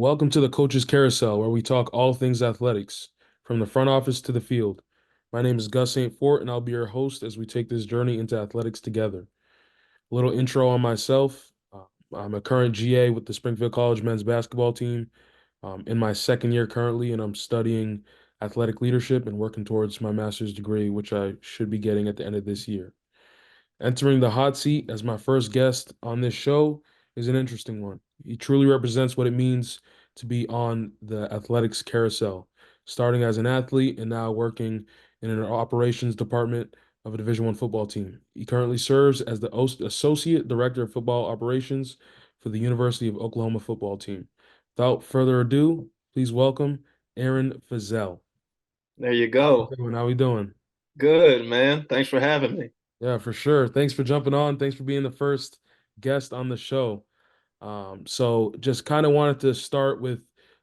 Welcome to the Coach's Carousel, where we talk all things athletics, from the front office to the field. My name is Gus St. Fort, and I'll be your host as we take this journey into athletics together. A little intro on myself. I'm a current GA with the Springfield College men's basketball team. In my second year currently, and I'm studying athletic leadership and working towards my master's degree, which I should be getting at the end of this year. Entering the hot seat as my first guest on this show is an interesting one. He truly represents what it means to be on the athletics carousel, starting as an athlete and now working in an operations department of a Division One football team. He currently serves as the Associate Director of Football Operations for the University of Oklahoma football team. Without further ado, please welcome Aaron Feazelle. There you How we go. doing? How we doing? Good, man. Thanks for having me. Yeah, for sure. Thanks for jumping on. Thanks for being the first guest on the show. So just kind of wanted to start with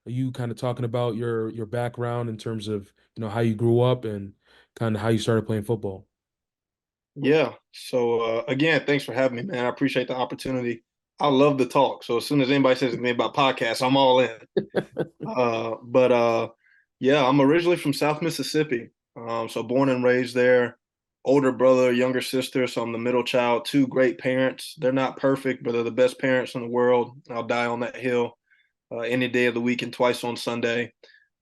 you kind of talking about your background in terms of, how you grew up and kind of how you started playing football. Yeah. Again, thanks for having me, man. I appreciate the opportunity. I love to talk. So as soon as anybody says anything about podcasts, I'm all in. But Yeah, I'm originally from South Mississippi. So born and raised there. Older brother, younger sister. So I'm the middle child. Two great parents. They're not perfect, but they're the best parents in the world. I'll die on that hill any day of the week and twice on Sunday.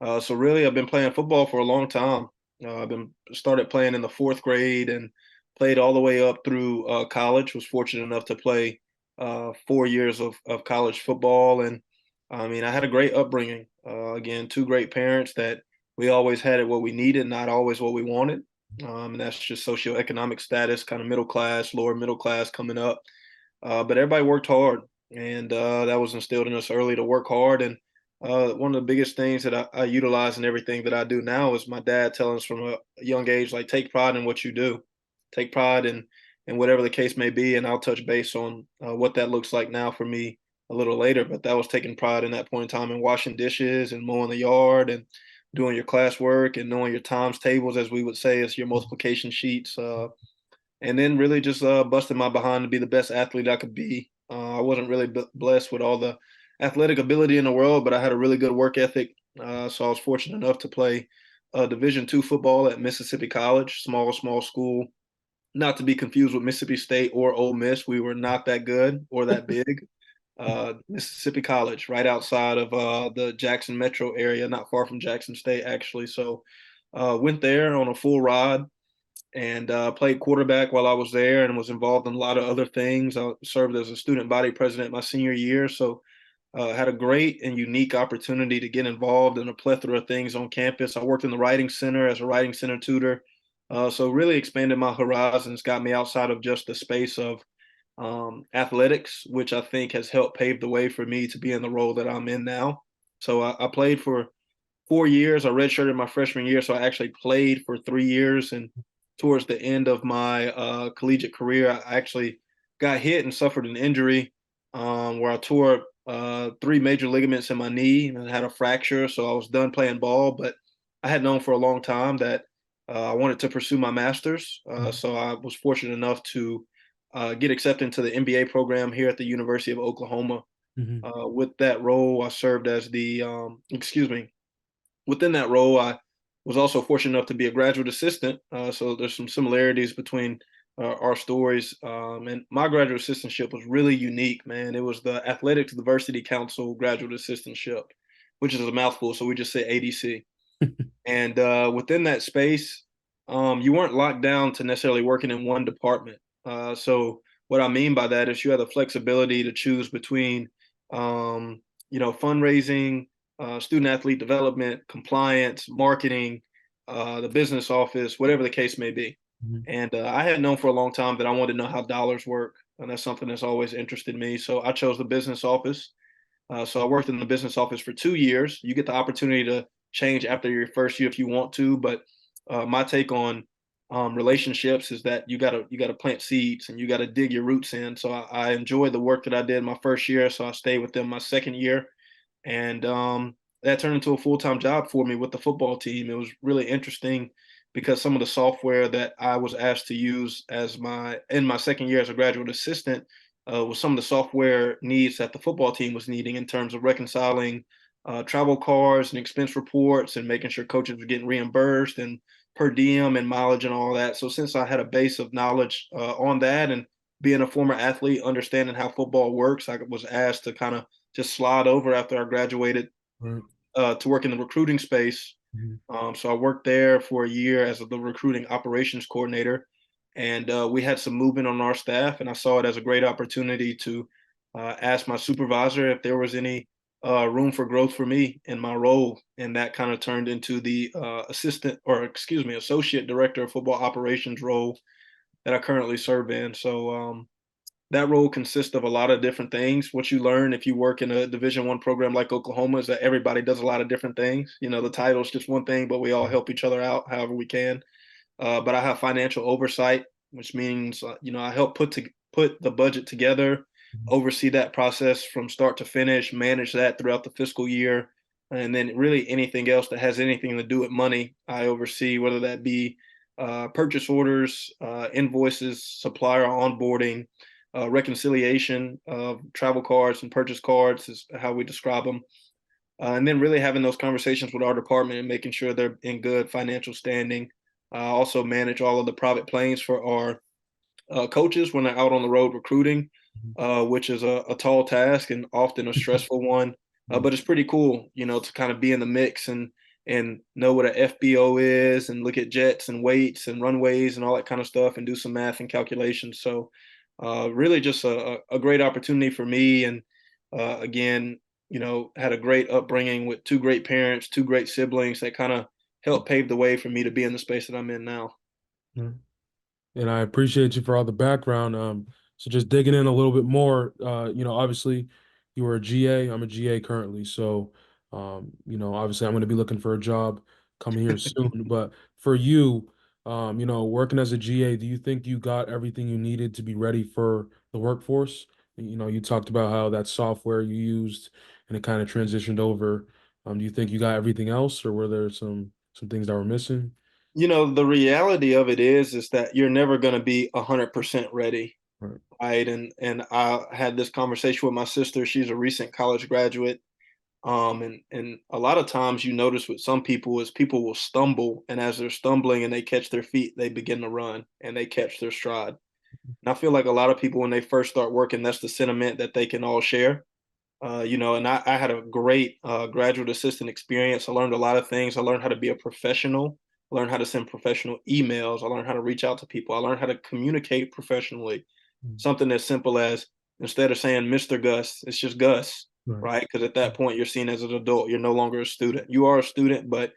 So really, I've been playing football for a long time. I've been started playing in the fourth grade and played all the way up through college. Was fortunate enough to play 4 years of college football, and I mean, I had a great upbringing. Again, two great parents that we always had it what we needed, not always what we wanted. And that's just socioeconomic status, kind of middle class, lower middle class coming up. But everybody worked hard, and that was instilled in us early to work hard. And one of the biggest things that I utilize in everything that I do now is my dad telling us from a young age, like, take pride in what you do, take pride in whatever the case may be. And I'll touch base on what that looks like now for me a little later. But that was taking pride in that point in time in washing dishes and mowing the yard and doing your classwork and knowing your times tables, as we would say, is your multiplication sheets. And then really just busting my behind to be the best athlete I could be. I wasn't really blessed with all the athletic ability in the world, but I had a really good work ethic. So I was fortunate enough to play Division II football at Mississippi College, small school, not to be confused with Mississippi State or Ole Miss. We were not that good or that big. Mississippi College, right outside of the Jackson metro area, not far from Jackson State, actually. So went there on a full ride and played quarterback while I was there and was involved in a lot of other things. I served as a student body president my senior year. So had a great and unique opportunity to get involved in a plethora of things on campus. I worked in the writing center as a writing center tutor. So really expanded my horizons, got me outside of just the space of athletics, which I think has helped pave the way for me to be in the role that I'm in now. So I played for 4 years. I redshirted my freshman year, so I actually played for 3 years. And towards the end of my collegiate career, I actually got hit and suffered an injury where I tore three major ligaments in my knee and had a fracture. So I was done playing ball, but I had known for a long time that I wanted to pursue my master's. So I was fortunate enough to get accepted into the MBA program here at the University of Oklahoma. Mhm. With that role, I served as within that role, I was also fortunate enough to be a graduate assistant. So there's some similarities between our stories. And my graduate assistantship was really unique, man. It was the Athletics Diversity Council graduate assistantship, which is a mouthful. So we just say ADC. And within that space, you weren't locked down to necessarily working in one department. So what I mean by that is you had the flexibility to choose between, fundraising, student athlete development, compliance, marketing, the business office, whatever the case may be. Mhm. And I had known for a long time that I wanted to know how dollars work, and that's something that's always interested me. So I chose the business office. So I worked in the business office for 2 years. You get the opportunity to change after your first year if you want to, but my take on relationships is that you gotta plant seeds and you gotta dig your roots in. So I enjoyed the work that I did my first year, so I stayed with them my second year, and that turned into a full time job for me with the football team. It was really interesting because some of the software that I was asked to use as my in my second year as a graduate assistant was some of the software needs that the football team was needing in terms of reconciling travel cards and expense reports and making sure coaches were getting reimbursed and per diem and mileage and all that. So since I had a base of knowledge on that and being a former athlete, understanding how football works, I was asked to kind of just slide over after I graduated Right. to work in the recruiting space. Mhm. So I worked there for a year as the recruiting operations coordinator, and we had some movement on our staff, and I saw it as a great opportunity to ask my supervisor if there was any room for growth for me in my role, and that kind of turned into the associate director of football operations role that I currently serve in. So that role consists of a lot of different things. What you learn if you work in a Division I program like Oklahoma is that everybody does a lot of different things. You know, the title is just one thing, but we all help each other out however we can. But I have financial oversight, which means I help put the budget together, Mhm. oversee that process from start to finish, manage that throughout the fiscal year, and then really anything else that has anything to do with money, I oversee, whether that be purchase orders, invoices, supplier onboarding, reconciliation of travel cards and purchase cards is how we describe them. And then really having those conversations with our department and making sure they're in good financial standing. I also manage all of the private planes for our coaches when they're out on the road recruiting, Mhm. which is a tall task and often a stressful one. Mhm. But it's pretty cool, to kind of be in the mix and know what a FBO is and look at jets and weights and runways and all that kind of stuff and do some math and calculations. So really just a great opportunity for me. And again, had a great upbringing with two great parents, two great siblings that kind of helped pave the way for me to be in the space that I'm in now. Mhm. And I appreciate you for all the background. So just digging in a little bit more, obviously you were a GA. I'm a GA currently. So, obviously I'm going to be looking for a job coming here soon. But for you, working as a GA, do you think you got everything you needed to be ready for the workforce? You talked about how that software you used and it kind of transitioned over. Do you think you got everything else, or were there some things that were missing? The reality of it is that you're never going to be 100% ready, Right. right? And I had this conversation with my sister. She's a recent college graduate. And a lot of times you notice with some people is people will stumble, and as they're stumbling and they catch their feet, they begin to run and they catch their stride. And I feel like a lot of people when they first start working, that's the sentiment that they can all share. And I had a great graduate assistant experience. I learned a lot of things. I learned how to be a professional. I learned how to send professional emails. I learned how to reach out to people. I learned how to communicate professionally. Mm. Something as simple as instead of saying Mr. Gus, it's just Gus, Right. right? Because at that point you're seen as an adult. You're no longer a student. You are a student, but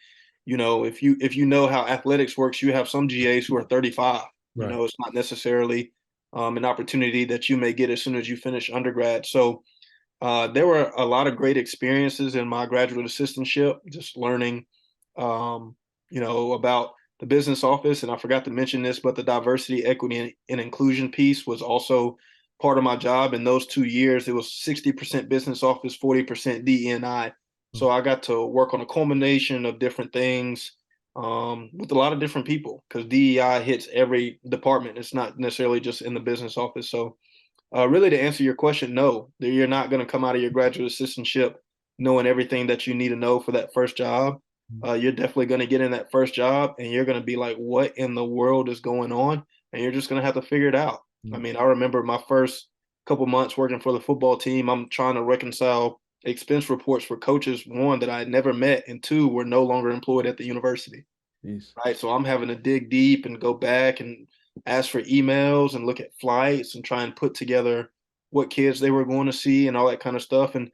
if you know how athletics works, you have some GAs who are 35. Right. It's not necessarily an opportunity that you may get as soon as you finish undergrad. So there were a lot of great experiences in my graduate assistantship, just learning, um, about the business office. And I forgot to mention this, but the diversity, equity, and inclusion piece was also part of my job. In those 2 years, it was 60% business office, 40% DEI. Mm. So I got to work on a culmination of different things with a lot of different people because DEI hits every department. It's not necessarily just in the business office. So really, to answer your question, no, you're not going to come out of your graduate assistantship knowing everything that you need to know for that first job. Mm. You're definitely going to get in that first job and you're going to be like, what in the world is going on? And you're just going to have to figure it out. I Mm. mean, I remember my first couple months working for the football team. I'm trying to reconcile expense reports for coaches, one, that I had never met, and two, were no longer employed at the university, Peace. right? So I'm having to dig deep and go back and ask for emails and look at flights and try and put together what kids they were going to see and all that kind of stuff. And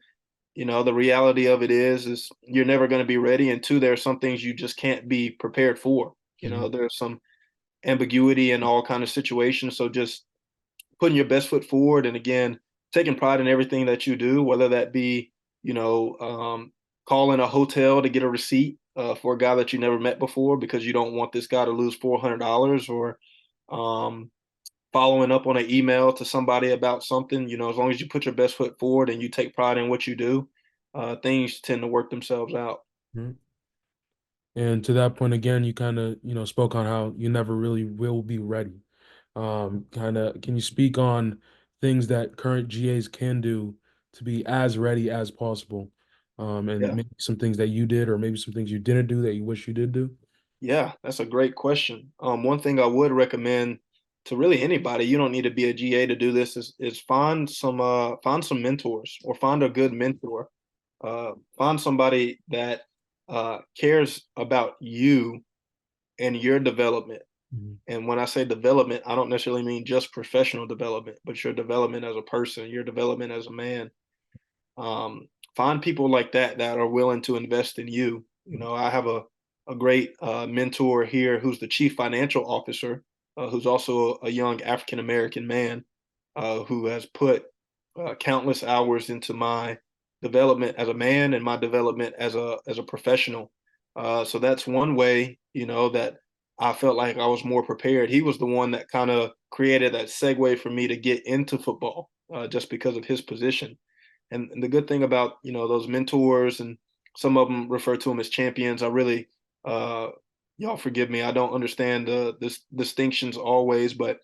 the reality of it is you're never going to be ready. And two, there are some things you just can't be prepared for. Mhm. There's some ambiguity in all kind of situations. So just putting your best foot forward, and again, taking pride in everything that you do, whether that be, you know, um, calling a hotel to get a receipt for a guy that you never met before because you don't want this guy to lose $400, or um, following up on an email to somebody about something. As long as you put your best foot forward and you take pride in what you do, things tend to work themselves out. Mhm. And to that point again, you kind of, spoke on how you never really will be ready. Kind of, can you speak on things that current GAs can do to be as ready as possible? and Yeah. maybe some things that you did, or maybe some things you didn't do that you wish you did do? Yeah, that's a great question. One thing I would recommend to really anybody, you don't need to be a GA to do this, is find some mentors or find a good mentor. Find somebody that cares about you and your development. Mhm. And when I say development, I don't necessarily mean just professional development, but your development as a person, your development as a man. um, Find people like that that are willing to invest in you. I have a great mentor here who's the chief financial officer, who's also a young African American man, who has put countless hours into my development as a man and my development as a professional. So that's one way, that I felt like I was more prepared. He was the one that kind of created that segue for me to get into football, just because of his position. And the good thing about those mentors, and some of them refer to them as champions. I really, uh, y'all forgive me, I don't understand the distinctions always, but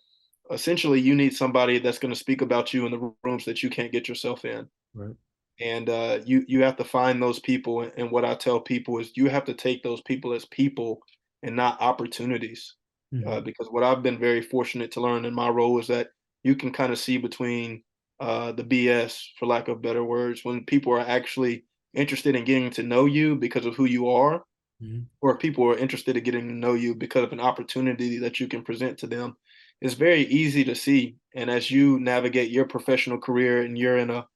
essentially, you need somebody that's going to speak about you in the rooms that you can't get yourself in. Right. And you have to find those people. And what I tell people is you have to take those people as people and not opportunities. Hmm. Because what I've been very fortunate to learn in my role is that you can kind of see between the BS, for lack of better words, when people are actually interested in getting to know you because of who you are, Hmm. or if people are interested in getting to know you because of an opportunity that you can present to them. It's very easy to see. And as you navigate your professional career and you're in a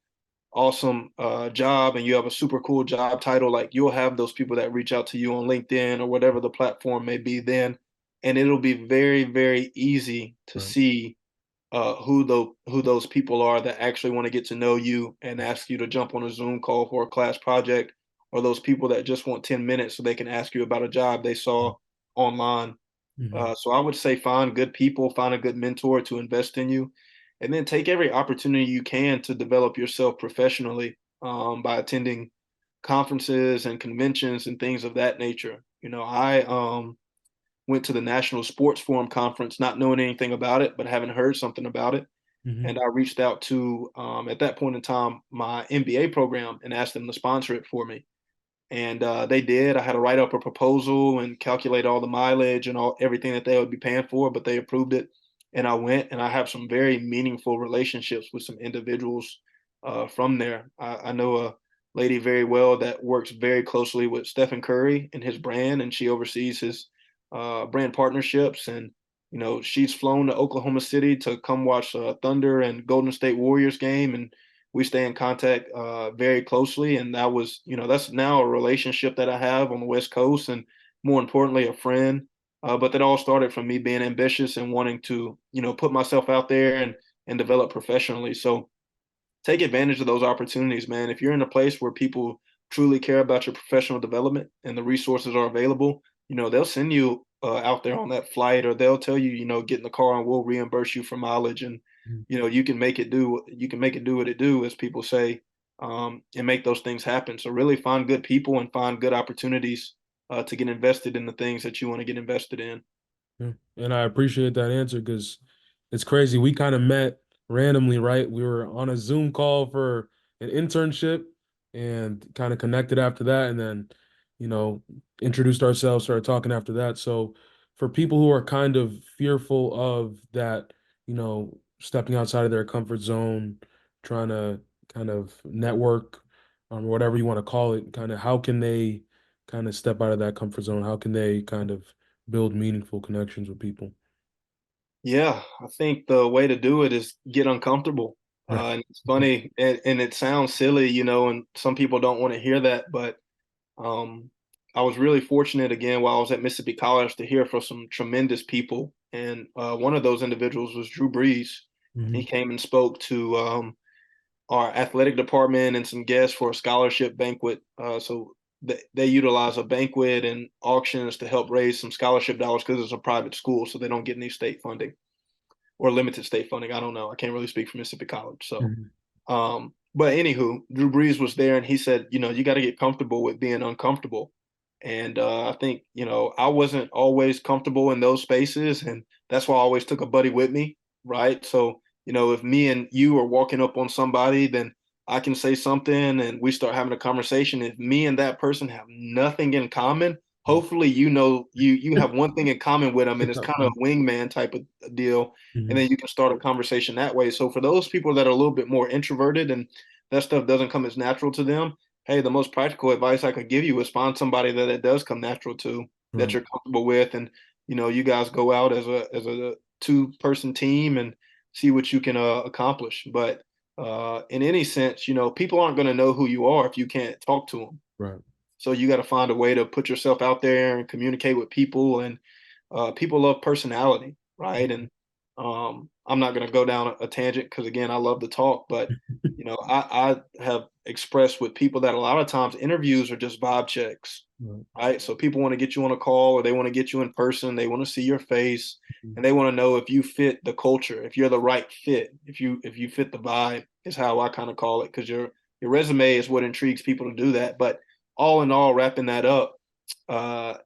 awesome job and you have a super cool job title, like you'll have those people that reach out to you on LinkedIn or whatever the platform may be then, and it'll be very, very easy to Right. see who those people are that actually want to get to know you and ask you to jump on a Zoom call for a class project, or those people that just want 10 minutes so they can ask you about a job they saw online. Hmm. So I would say find good people, find a good mentor to invest in you, and then take every opportunity you can to develop yourself professionally, by attending conferences and conventions and things of that nature. I went to the National Sports Forum conference, not knowing anything about it, but having heard something about it. Hmm. And I reached out to, at that point in time, my MBA program and asked them to sponsor it for me. And they did. I had to write up a proposal and calculate all the mileage and all everything that they would be paying for, but they approved it. And I went, and I have some very meaningful relationships with some individuals from there. I know a lady very well that works very closely with Stephen Curry and his brand, and she oversees his brand partnerships. And she's flown to Oklahoma City to come watch Thunder and Golden State Warriors game, and we stay in contact very closely. And that's now a relationship that I have on the West Coast, and more importantly, a friend. But that all started from me being ambitious and wanting to, put myself out there and develop professionally. So take advantage of those opportunities, man. If you're in a place where people truly care about your professional development and the resources are available, they'll send you out there on that flight, or they'll tell you, get in the car and we'll reimburse you for mileage. And you can make it do what it do, as people say, and make those things happen. So really find good people and find good opportunities to get invested in the things that you want to get invested in. Yeah. And I appreciate that answer because it's crazy. We kind of met randomly, right? We were on a Zoom call for an internship and kind of connected after that, and then, you know, introduced ourselves, started talking after that. So for people who are kind of fearful of that, stepping outside of their comfort zone, trying to kind of network, whatever you want to call it, kind of how can they kind of step out of that comfort zone? How can they kind of build meaningful connections with people? Yeah, I think the way to do it is get uncomfortable. Right. And it's funny, and it sounds silly, and some people don't want to hear that, but um, I was really fortunate again while I was at Mississippi College to hear from some tremendous people. And one of those individuals was Drew Brees. He Hmm. came and spoke to our athletic department and some guests for a scholarship banquet. So they utilize a banquet and auctions to help raise some scholarship dollars because it's a private school, so they don't get any state funding or limited state funding. I don't know. I can't really speak for Mississippi College. So, Hmm. but anywho, Drew Brees was there, and he said, you got to get comfortable with being uncomfortable. And I think, I wasn't always comfortable in those spaces, and that's why I always took a buddy with me, right? So, if me and you are walking up on somebody, then I can say something and we start having a conversation. If me and that person have nothing in common, hopefully you have one thing in common with them, and it's kind of a wingman type of deal, and Mhm. then you can start a conversation that way. So for those people that are a little bit more introverted and that stuff doesn't come as natural to them, hey, the most practical advice I could give you is find somebody that it does come natural to, that Right. you're comfortable with, and you guys go out as a two-person team and see what you can accomplish. But in any sense, people aren't going to know who you are if you can't talk to them. Right. So you got to find a way to put yourself out there and communicate with people. And people love personality, right? And I'm not going to go down a tangent because again, I love to talk, but I have expressed with people that a lot of times interviews are just vibe checks, Right. right? So people want to get you on a call or they want to get you in person, they want to see your face, Mhm. and they want to know if you fit the culture, if you're the right fit, if you fit the vibe is how I kind of call it, because your resume is what intrigues people to do that. But all in all, wrapping that up,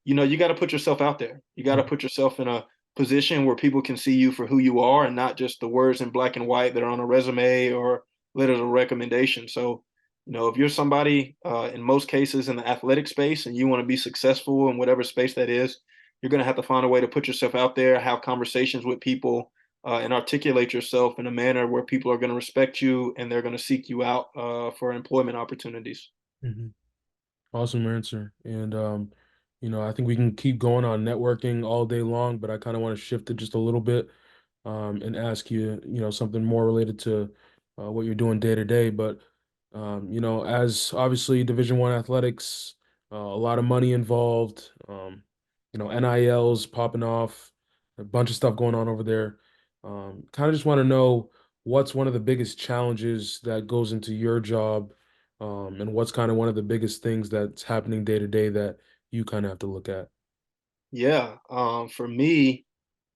you got to put yourself out there. You got to put yourself in a position where people can see you for who you are and not just the words in black and white that are on a resume or letters of recommendation. So, if you're somebody in most cases in the athletic space and you want to be successful in whatever space that is, you're going to have to find a way to put yourself out there, have conversations with people, and articulate yourself in a manner where people are going to respect you and they're going to seek you out for employment opportunities. Mhm. Awesome answer. And I think we can keep going on networking all day long, but I kind of want to shift it just a little bit, and ask you, something more related to what you're doing day to day. But as obviously Division 1 athletics, a lot of money involved, NILs popping off, a bunch of stuff going on over there. Kind of just want to know what's one of the biggest challenges that goes into your job, and what's kind of one of the biggest things that's happening day to day that you kind of have to look at. Yeah, for me,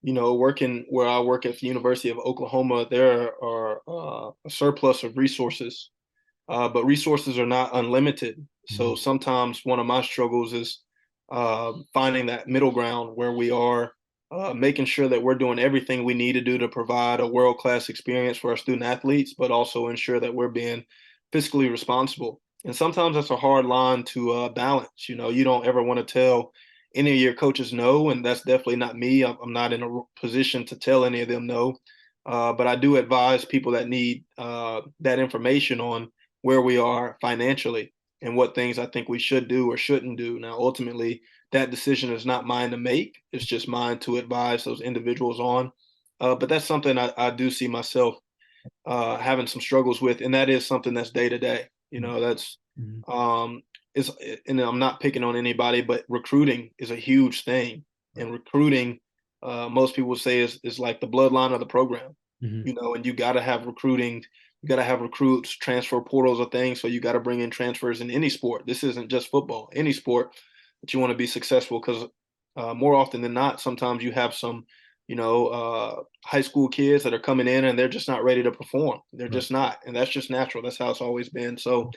working where I work at the University of Oklahoma, there are a surplus of resources, but resources are not unlimited. So Mhm. sometimes one of my struggles is finding that middle ground where we are making sure that we're doing everything we need to do to provide a world class experience for our student athletes, but also ensure that we're being fiscally responsible. And sometimes that's a hard line to balance. You don't ever want to tell any of your coaches no, and that's definitely not me. I'm not in a position to tell any of them no. But I do advise people that need that information on where we are financially and what things I think we should do or shouldn't do. Now, ultimately, that decision is not mine to make. It's just mine to advise those individuals on. But that's something I do see myself having some struggles with, and that is something that's day to day. That's Mhm. um, is, and I'm not picking on anybody, but recruiting is a huge thing, Right. and recruiting, most people say is like the bloodline of the program. Mhm. And you got to have recruiting. You got to have recruits, transfer portals, or things. So you got to bring in transfers in any sport. This isn't just football. Any sport that you want to be successful, because more often than not, sometimes you have some high school kids that are coming in and they're just not ready to perform. They're Right. just not, and that's just natural. That's how it's always been. So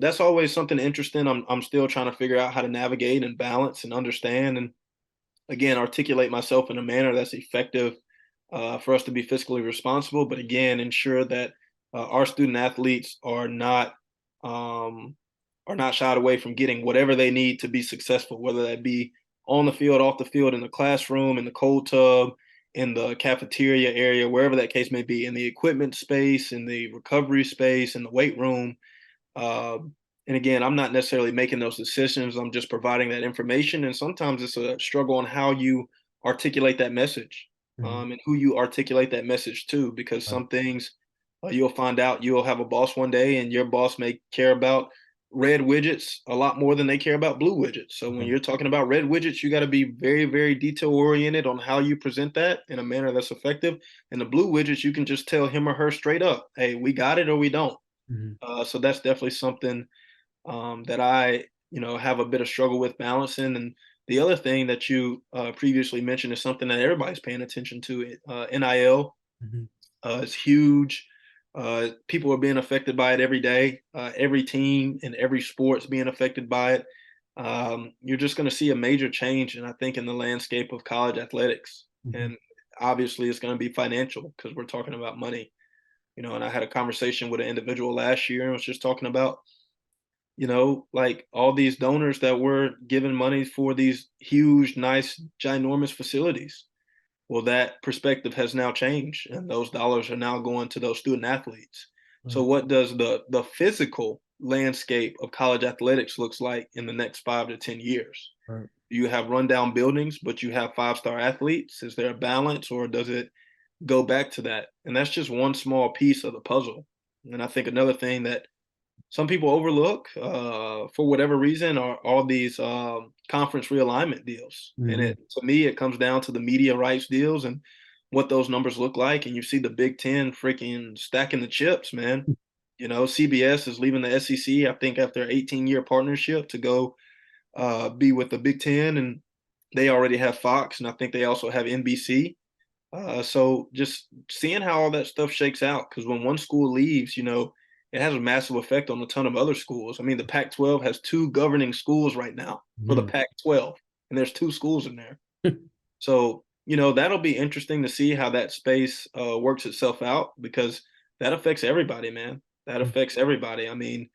that's always something interesting. I'm still trying to figure out how to navigate and balance and understand, and again articulate myself in a manner that's effective for us to be fiscally responsible. But again, ensure that our student athletes um, are not shied away from getting whatever they need to be successful, whether that be on the field, off the field, in the classroom, in the cold tub, in the cafeteria area, wherever that case may be, in the equipment space, in the recovery space, in the weight room. And again, I'm not necessarily making those decisions. I'm just providing that information. And sometimes it's a struggle on how you articulate that message, Mhm. and who you articulate that message to, because Right. some things you'll find out you'll have a boss one day and your boss may care about red widgets a lot more than they care about blue widgets. So when Right. you're talking about red widgets, you got to be very, very detail oriented on how you present that in a manner that's effective. And the blue widgets, you can just tell him or her straight up, hey, we got it or we don't. Mhm. So that's definitely something that I, have a bit of struggle with balancing. And the other thing that you previously mentioned is something that everybody's paying attention to. NIL Mhm. is huge. People are being affected by it every day. Every team and every sport's being affected by it. You're just going to see a major change, and I think in the landscape of college athletics. Mhm. And obviously, it's going to be financial because we're talking about money. And I had a conversation with an individual last year and was just talking about, like all these donors that were giving money for these huge, nice, ginormous facilities. Well, that perspective has now changed, and those dollars are now going to those student athletes. So, Right. what does the physical landscape of college athletics looks like in the next 5 to 10 years? Right. Do you have rundown buildings, but you have five-star athletes? Is there a balance, or does it go back to that? And that's just one small piece of the puzzle. And I think another thing that some people overlook for whatever reason are all these conference realignment deals. And Hmm. it to me, it comes down to the media rights deals and what those numbers look like. And you see the Big Ten freaking stacking the chips, man. CBS is leaving the SEC, I think, after an 18-year partnership to go be with the Big Ten, and they already have Fox, and I think they also have NBC. So just seeing how all that stuff shakes out, because when one school leaves, it has a massive effect on a ton of other schools. I mean, the Pac-12 has two governing schools right now for the Hmm. Pac-12, and there's two schools in there. So, that'll be interesting to see how that space works itself out because that affects everybody, man. That affects everybody. I mean,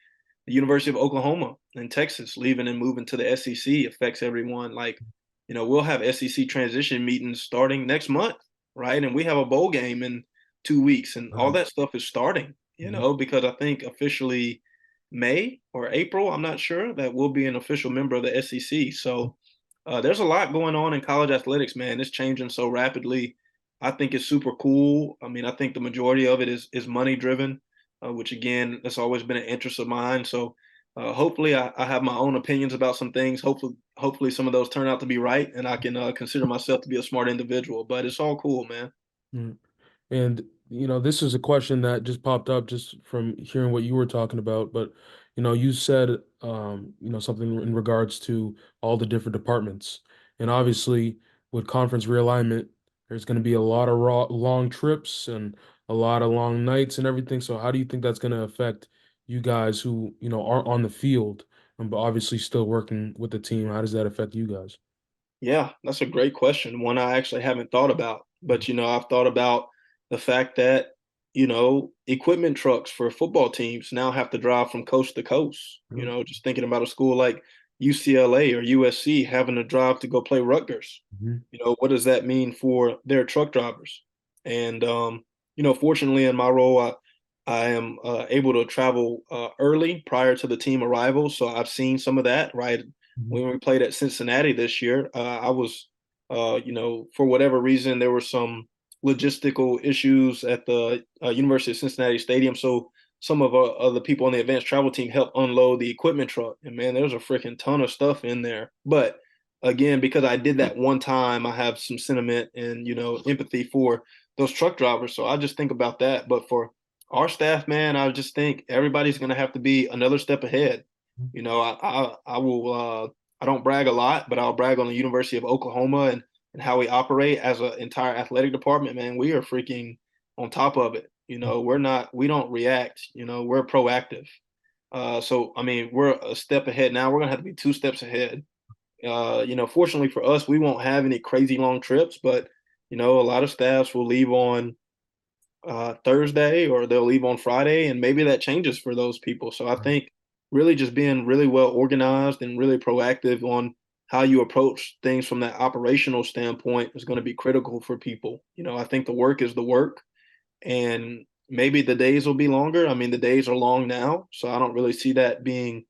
the University of Oklahoma and Texas leaving and moving to the SEC affects everyone. Like, we'll have SEC transition meetings starting next month, right? And we have a bowl game in 2 weeks, and all Right. that stuff is starting, Mhm. because I think officially May or April, I'm not sure, that we'll be an official member of the SEC. So there's a lot going on in college athletics, man. It's changing so rapidly. I think it's super cool. I mean, I think the majority of it is money driven, which again, that's always been an interest of mine. So hopefully, I have my own opinions about some things. Hopefully, some of those turn out to be right, and I can consider myself to be a smart individual. But it's all cool, man. Mm. And this is a question that just popped up just from hearing what you were talking about. But you said something in regards to all the different departments, and obviously with conference realignment, there's going to be a lot of long trips and a lot of long nights and everything. So how do you think that's going to affect you guys who aren't on the field, but obviously still working with the team? How does that affect you guys? Yeah, that's a great question. One I actually haven't thought about. But I've thought about the fact that, equipment trucks for football teams now have to drive from coast to coast. Mhm. Just thinking about a school like UCLA or USC having to drive to go play Rutgers. Mhm. What does that mean for their truck drivers? And fortunately in my role, I am able to travel early prior to the team arrival, so I've seen some of that. Right Mhm. when we played at Cincinnati this year, I was, for whatever reason, there were some logistical issues at the University of Cincinnati Stadium, so some of the people on the advanced travel team helped unload the equipment truck, and man, there's a freaking ton of stuff in there, but again, because I did that one time, I have some sentiment and empathy for those truck drivers. So I just think about that. But for our staff, man, I just think everybody's going to have to be another step ahead. I will. I don't brag a lot, but I'll brag on the University of Oklahoma and how we operate as an entire athletic department. Man, we are freaking on top of it. We're not. We don't react. We're proactive. So I mean, we're a step ahead now. We're gonna have to be two steps ahead. Fortunately for us, we won't have any crazy long trips, but a lot of staffs will leave on Thursday or they'll leave on Friday, and maybe that changes for those people. So I think really just being really well organized and really proactive on how you approach things from that operational standpoint is going to be critical for people. I think the work is the work, and maybe the days will be longer. I mean, the days are long now, so I don't really see that being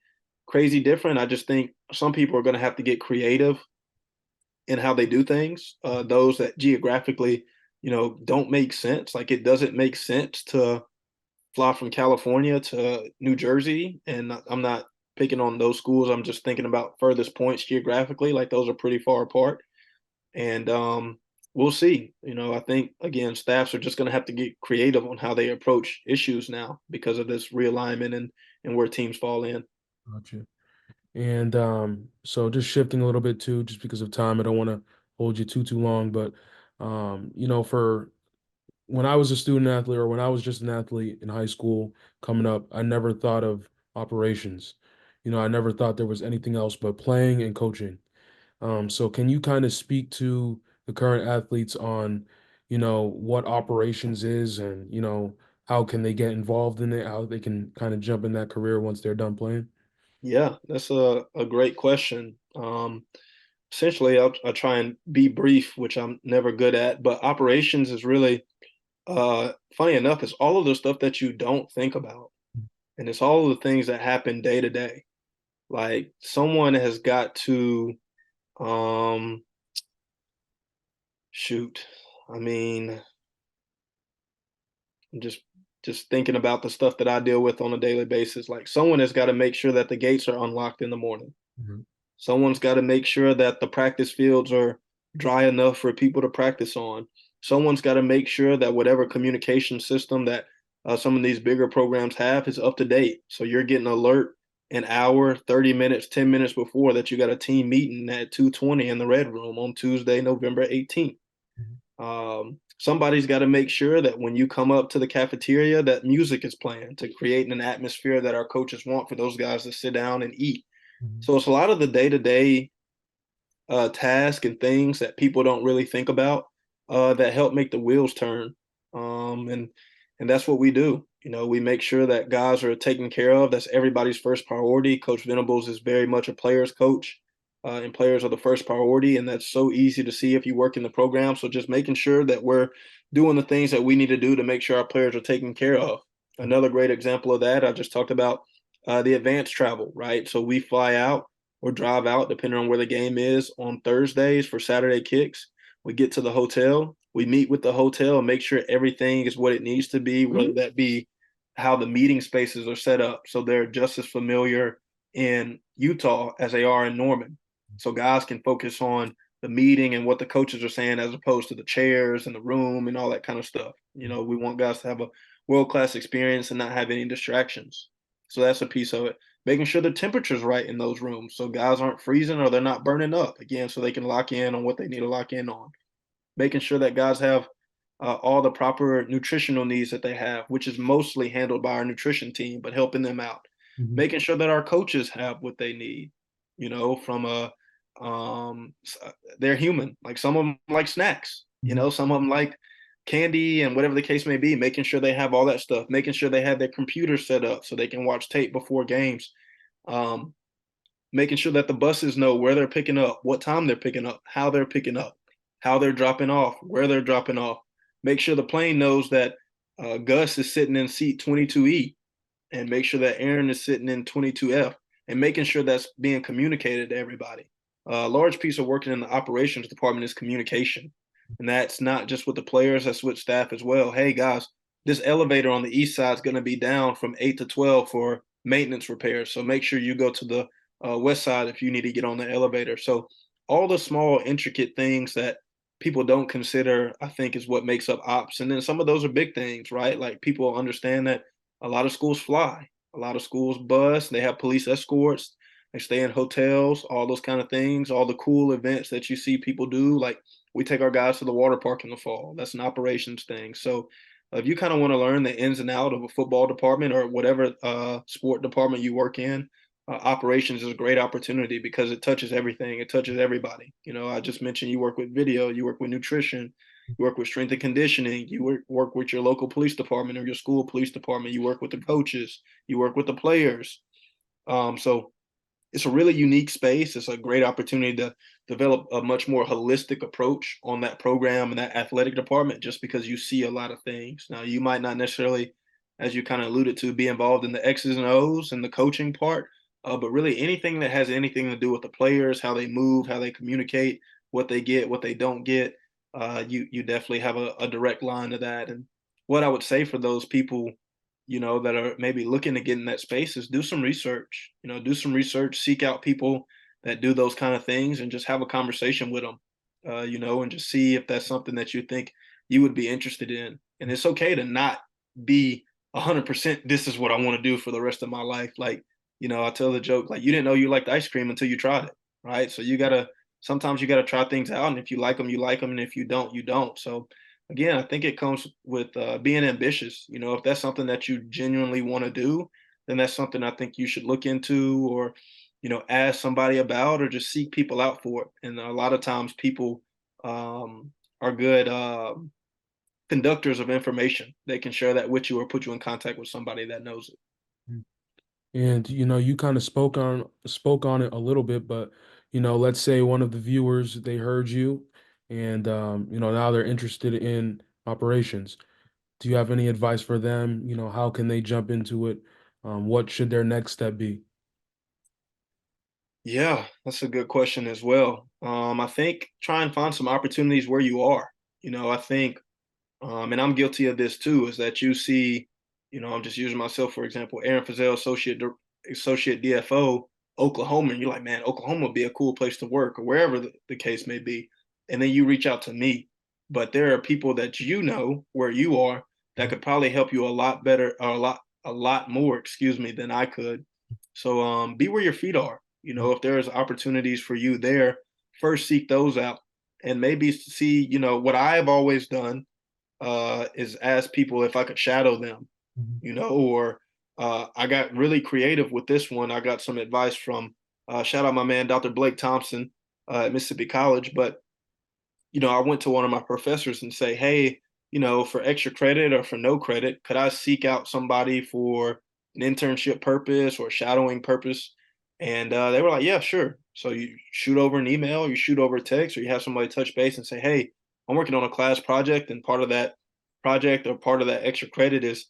crazy different. I just think some people are going to have to get creative in how they do things. Those that geographically, don't make sense. Like it doesn't make sense to fly from California to New Jersey, and I'm not picking on those schools. I'm just thinking about furthest points geographically. Like those are pretty far apart, and we'll see. I think again, staffs are just going to have to get creative on how they approach issues now because of this realignment and where teams fall in. Gotcha. And so just shifting a little bit too, just because of time, I don't want to hold you too long, but for when I was a student athlete or when I was just an athlete in high school coming up, I never thought of operations. I never thought there was anything else but playing and coaching. So can you kind of speak to the current athletes on, what operations is and, how can they get involved in it, how they can kind of jump in that career once they're done playing? Yeah, that's a great question. Essentially, I'll try and be brief, which I'm never good at, but operations is really, funny enough, it's all of the stuff that you don't think about. And it's all of the things that happen day to day. Like someone has got to, um, shoot, I mean, I'm just thinking about the stuff that I deal with on a daily basis. Like someone has got to make sure that the gates are unlocked in the morning. Mhm. Someone's got to make sure that the practice fields are dry enough for people to practice on. Someone's got to make sure that whatever communication system that some of these bigger programs have is up to date. So you're getting alert an hour, 30 minutes, 10 minutes before that you got a team meeting at 2:20 in the red room on Tuesday, November 18th. Somebody's got to make sure that when you come up to the cafeteria, that music is playing to create an atmosphere that our coaches want for those guys to sit down and eat. Mhm. So it's a lot of the day to day tasks and things that people don't really think about that help make the wheels turn. And that's what we do. You know, we make sure that guys are taken care of. That's everybody's first priority. Coach Venables is very much a player's coach, and players are the first priority. And that's so easy to see if you work in the program. So just making sure that we're doing the things that we need to do to make sure our players are taken care of. Another great example of that, I just talked about the advanced travel, right? So we fly out or drive out, depending on where the game is, on Thursdays for Saturday kicks. We get to the hotel, we meet with the hotel and make sure everything is what it needs to be, whether that be how the meeting spaces are set up. So they're just as familiar in Utah as they are in Norman. So guys can focus on the meeting and what the coaches are saying as opposed to the chairs and the room and all that kind of stuff. You know, we want guys to have a world class experience and not have any distractions. So that's a piece of it, making sure the temperature's right in those rooms so guys aren't freezing or they're not burning up again, so they can lock in on what they need to lock in on. Making sure that guys have all the proper nutritional needs that they have, which is mostly handled by our nutrition team, but helping them out. Mhm. Making sure that our coaches have what they need, you know, from a they're human. Like some of them like snacks, you Mhm. know, some of them like candy and whatever the case may be, making sure they have all that stuff, making sure they have their computer set up so they can watch tape before games. Um, Making sure that the buses know where they're picking up, what time they're picking up, how they're picking up, how they're dropping off, where they're dropping off. Make sure the plane knows that Gus is sitting in seat 22E, and make sure that Aaron is sitting in 22F, and making sure that's being communicated to everybody. A large piece of working in the operations department is communication. And that's not just with the players, that's with staff as well. Hey, guys, this elevator on the east side is going to be down from 8 to 12 for maintenance repairs. So make sure you go to the west side if you need to get on the elevator. So all the small, intricate things that people don't consider, I think, is what makes up ops. And then some of those are big things, right? Like people understand that a lot of schools fly, a lot of schools bus, they have police escorts, they stay in hotels, all those kind of things, all the cool events that you see people do. Like we take our guys to the water park in the fall. That's an operations thing. So if you kind of want to learn the ins and out of a football department or whatever sport department you work in, operations is a great opportunity because it touches everything. It touches everybody. You know, I just mentioned you work with video, you work with nutrition, you work with strength and conditioning, you work with your local police department or your school police department, you work with the coaches, you work with the players. So it's a really unique space. It's a great opportunity to develop a much more holistic approach on that program and that athletic department just because you see a lot of things. Now, you might not necessarily, as you kind of alluded to, be involved in the X's and O's and the coaching part, but really anything that has anything to do with the players, how they move, how they communicate, what they get, what they don't get, you definitely have a direct line to that. And what I would say for those people that are maybe looking to get in that space is do some research, do some research, seek out people that do those kind of things and just have a conversation with them, and just see if that's something that you think you would be interested in. And it's okay to not be 100%, this is what I want to do for the rest of my life. Like, I tell the joke, like you didn't know you liked ice cream until you tried it. Right. So sometimes you got to try things out. And if you like them, you like them. And if you don't, you don't. So again, I think it comes with being ambitious. If that's something that you genuinely want to do, then that's something I think you should look into or, ask somebody about or just seek people out for it. And a lot of times people are good conductors of information. They can share that with you or put you in contact with somebody that knows it. And you kind of spoke on it a little bit, but let's say one of the viewers they heard you, and now they're interested in operations. Do you have any advice for them? How can they jump into it? What should their next step be? Yeah, that's a good question as well. I think try and find some opportunities where you are. I think and I'm guilty of this too, is that you see, I'm just using myself for example, Aaron Feazelle, associate DFO, Oklahoma, and you're like, man, Oklahoma would be a cool place to work, or wherever the case may be. And then you reach out to me. But there are people that where you are that could probably help you a lot better, or a lot more, excuse me, than I could. So be where your feet are. If there's opportunities for you there, first seek those out and maybe see, what I've always done is ask people if I could shadow them, Mhm. or I got really creative with this one. I got some advice from shout out my man Dr. Blake Thompson at Mississippi College, but I went to one of my professors and say, hey, for extra credit or for no credit, could I seek out somebody for an internship purpose or shadowing purpose? And they were like, yeah, sure. So you shoot over an email, you shoot over a text, or you have somebody touch base and say, hey, I'm working on a class project, and part of that project or part of that extra credit is,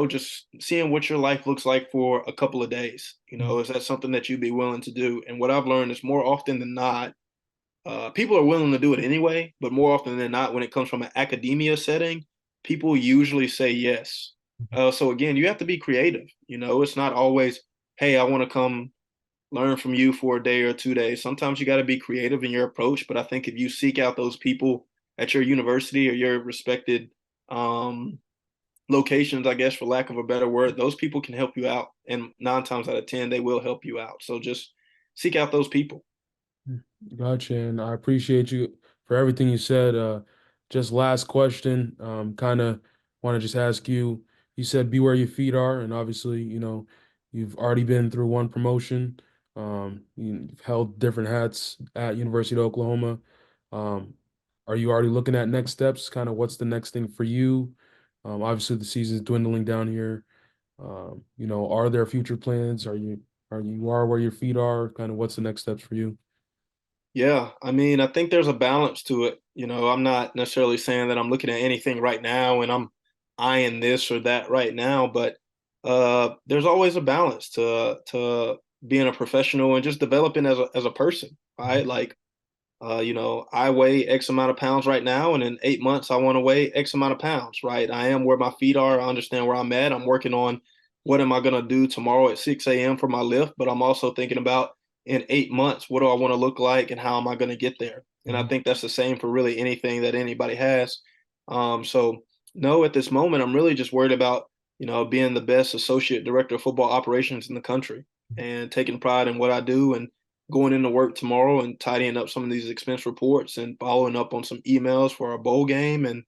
just seeing what your life looks like for a couple of days. Is that something that you'd be willing to do? And what I've learned is more often than not, people are willing to do it anyway, but more often than not, when it comes from an academia setting, people usually say yes. So again, you have to be creative. It's not always, hey, I want to come learn from you for a day or 2 days. Sometimes you got to be creative in your approach. But I think if you seek out those people at your university or your respected um, locations, I guess, for lack of a better word, those people can help you out. And 9 times out of 10, they will help you out. So just seek out those people. Gotcha, and I appreciate you for everything you said. Just last question, kind of want to just ask you. You said be where your feet are, and obviously, you've already been through one promotion. You've held different hats at University of Oklahoma. Um, are you already looking at next steps? Kind of what's the next thing for you? Obviously, the season's dwindling down here. Are there future plans? Are you where your feet are? Kind of what's the next steps for you? Yeah, I mean, I think there's a balance to it. I'm not necessarily saying that I'm looking at anything right now and I'm eyeing this or that right now, but there's always a balance to being a professional and just developing as a person, right? Like I weigh X amount of pounds right now, and in 8 months, I want to weigh X amount of pounds, right? I am where my feet are. I understand where I'm at. I'm working on what am I going to do tomorrow at 6 a.m. for my lift, but I'm also thinking about in 8 months, what do I want to look like and how am I going to get there? And I Mhm. think that's the same for really anything that anybody has. So, no, at this moment, I'm really just worried about, being the best associate director of football operations in the country and taking pride in what I do and going into work tomorrow and tidying up some of these expense reports and following up on some emails for our bowl game and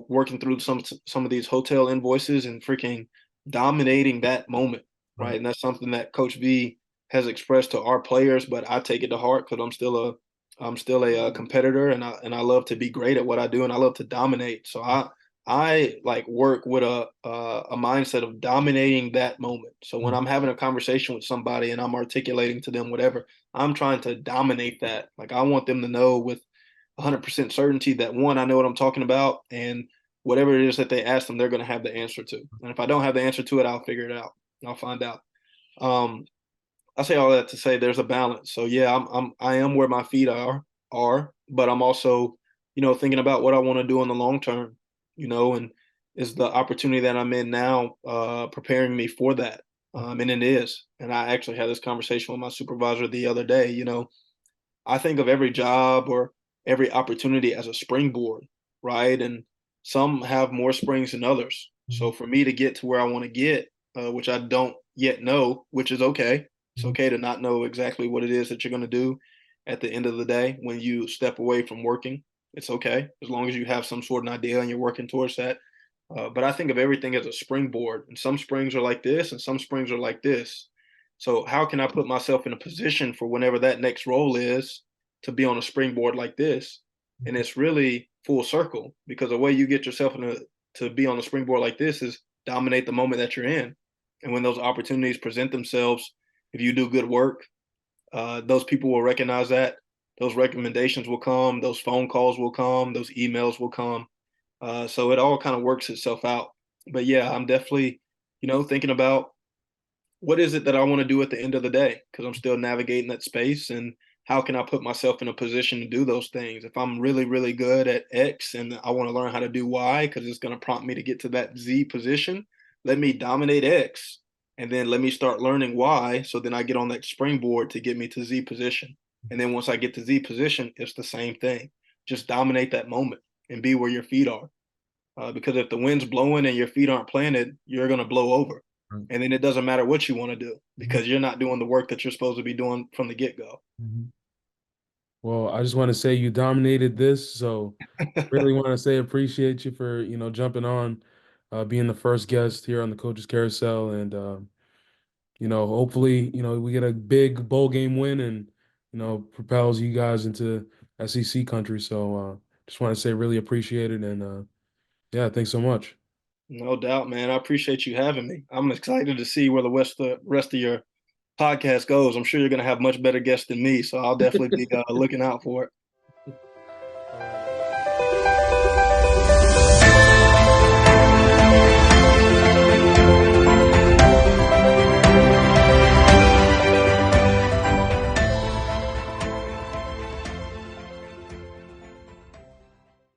working through some of these hotel invoices and freaking dominating that moment, right? Right. And that's something that Coach V has expressed to our players, but I take it to heart because I'm still a competitor and I love to be great at what I do and I love to dominate. So I like work with a mindset of dominating that moment. So when Mhm. I'm having a conversation with somebody and I'm articulating to them whatever, I'm trying to dominate that. Like I want them to know with 100% certainty that one, I know what I'm talking about, and whatever it is that they ask them, they're going to have the answer to. And if I don't have the answer to it, I'll figure it out. I'll find out. Um, I say all that to say there's a balance. So yeah, I am where my feet are, but I'm also, thinking about what I want to do in the long term, and is the opportunity that I'm in now preparing me for that. And it is. And I actually had this conversation with my supervisor the other day. I think of every job or every opportunity as a springboard, right? And some have more springs than others. So Mhm. for me to get to where I want to get, which I don't yet know, which is okay. It's Mhm. okay to not know exactly what it is that you're going to do at the end of the day when you step away from working. It's okay as long as you have some sort of idea and you're working towards that. But I think of everything as a springboard, and some springs are like this, and some springs are like this. So how can I put myself in a position for whenever that next role is to be on a springboard like this? And it's really full circle, because the way you get yourself to be on the springboard like this is dominate the moment that you're in. And when those opportunities present themselves, if you do good work, those people will recognize that. Those recommendations will come, those phone calls will come, those emails will come. So it all kind of works itself out. But yeah, I'm definitely, thinking about what is it that I want to do at the end of the day, because I'm still navigating that space, and how can I put myself in a position to do those things. If I'm really, really good at X and I want to learn how to do Y because it's going to prompt me to get to that Z position, let me dominate X and then let me start learning Y, so then I get on that springboard to get me to Z position. And then once I get to Z position, it's the same thing. Just dominate that moment and be where your feet are. Because if the wind's blowing and your feet aren't planted, you're going to blow over. Right. And then it doesn't matter what you want to do, Mhm. because you're not doing the work that you're supposed to be doing from the get go. Mhm. Well, I just want to say you dominated this, so really want to say appreciate you for, jumping on, being the first guest here on the Coaches Carousel, and hopefully, we get a big bowl game win and, propels you guys into SEC country. So, just want to say really appreciate it, and yeah, thanks so much. No doubt, man. I appreciate you having me. I'm excited to see where the rest of your podcast goes. I'm sure you're going to have much better guests than me, so I'll definitely be looking out for it.